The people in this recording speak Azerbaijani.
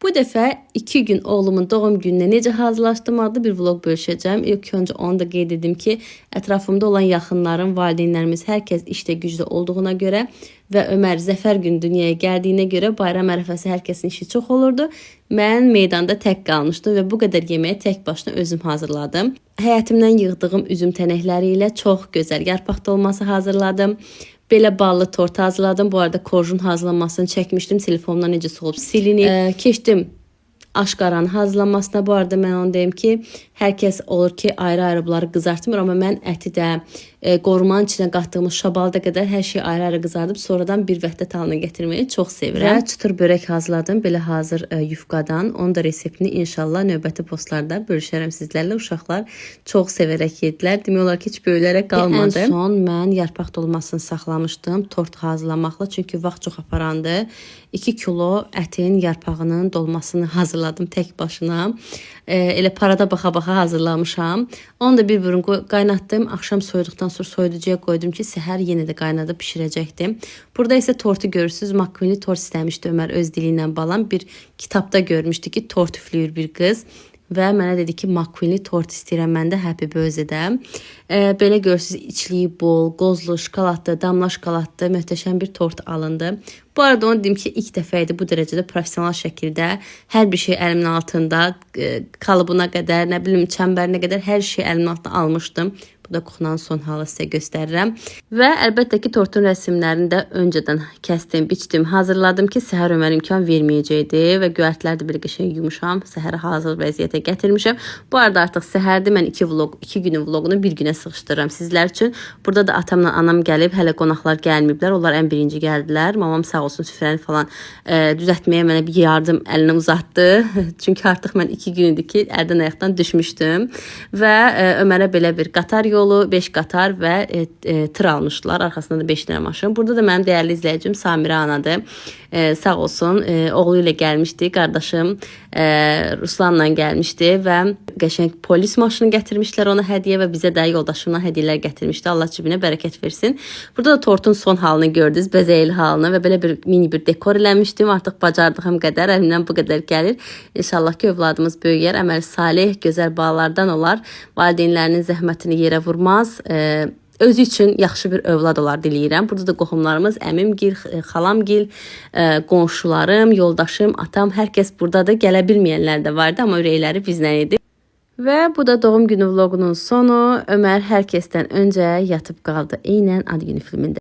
Bu dəfə 2 gün oğlumun doğum gününə necə hazırlaşdım adlı bir vlog bölüşəcəm. İlk öncə onu da qeyd edim ki, ətrafımda olan yaxınlarım, valideynlərimiz hər kəs işdə gücdə olduğuna görə və Ömər Zəfər günü dünyaya gəldiyinə görə bayram ərəfəsi hər kəsin işi çox olurdu. Mən meydanda tək qalmışdım və bu qədər yeməyi tək başına özüm hazırladım. Həyətimdən yığdığım üzüm tənəkləri ilə çox gözəl yarpaq dolması hazırladım. Belə ballı tort hazırladım. Bu arada korjun hazırlanmasını çəkmişdim. Telefonumdan necə olub silinib. Keçdim aşqaranın hazırlanmasına. Bu arada mən onu deyim ki, hər kəs olur ki, ayrı-ayrı bunları qızartmır, amma mən əti də, qorumanın içinə qatdığımız şabalda qədər hər şeyi ayrı-ayrı qızardıb sonradan bir vəhdət halına gətirməyi çox sevirəm. Və çıtır börək hazırladım, belə hazır yufqadan. Onun da reseptini inşallah növbəti postlarda bölüşərəm sizlərlə. Uşaqlar çox sevərək yedilər. Demək olar ki, heç böyüklərə qalmadı. Ən son mən yarpaq dolmasını saxlamışdım tort hazırlamaqla, çünki vaxt çox aparandı. 2 kilo ətin yarpağının dolmasını hazırladım tək başına. Elə parada baxa-baxa hazırlamışam. Onu da bir-birini qaynatdım. Axşam soyuduqdan sonra soyuducuya qoydum ki, səhər yenə də qaynadıb bişirəcəkdim. Burada isə tortu görürsünüz. Makronli tort istəmişdi Ömər öz dili ilə balam. Bir kitabda görmüşdü ki, tort üflüyür bir qız. Və mənə dedi ki, makronli tort istəyirəm mən də Happy Birthday-də. Belə görürsünüz, içliyi bol, qozlu, şokoladlı, damla şokoladlı, möhtəşəm bir tort alındı. Bu arada onu deyim ki, ilk dəfə idi bu dərəcədə professional şəkildə hər bir şey əlimin altında, kalıbına qədər, nə bilim, çəmbərinə qədər hər şey əlimin altına almışdım. Bu da kuxunanın son halı sizə göstərirəm. Və əlbəttə ki, tortun rəsmlərini də öncədən kəsdim, biçdim, hazırladım ki, səhər Ömər imkan verməyəcəkdi və göyərtilər də bir qəşəng yumuşam, səhərə hazır vəziyyətə gətirmişəm. Bu arada artıq səhərdə mən 2 günün vloqunu bir günə sıxışdırıram sizlər üçün. Burada da atamla anam gəlib, hələ qonaqlar gəlməyiblər. Onlar ən birinci gəldilər. Mamam sağ olsun süfrəni falan düzəltməyə mənə bir yardım əlinə uzatdı. Çünki artıq mən 2 gün idi ki, əldən ayaqdan düşmüşdüm. Və Ömərə belə bir qatar yolu, 5 qatar və tır almışdılar. Arxasında da 5 dənə maşın. Burada da mənim dəyərli izləyicim Samirə anadır. Sağ olsun, oğlu ilə gəlmişdi. Qardaşım Ruslanla gəlmişdi və qəşəng polis maşını gətirmişlər ona hədiyyə və bizə də yoldaşımla hədiyyələr gətirmişdi. Allah cibinə bərəkət versin. Burada da tortun son halını gördünüz, bəzəyili halını və belə bir mini bir dekor eləmişdim. Artıq bacardığım qədər, əlimdən bu qədər gəlir. İnşallah ki, övladımız böyüyər, əməl salih, gözəl bağlardan olar. Valideynlərinin zəhmətini yerə vurmaz. Özü üçün yaxşı bir övlad olar diləyirəm. Burada da qohumlarımız, əmimgil, xalamgil, qonşularım, yoldaşım, atam, hər kəs buradadır. Gələ bilməyənlər də vardı, amma ürəkləri bizlə idi. Və bu da doğum günü vloqunun sonu. Ömər hər kəsdən öncə yatıb qaldı. Eynən ad günü filmində.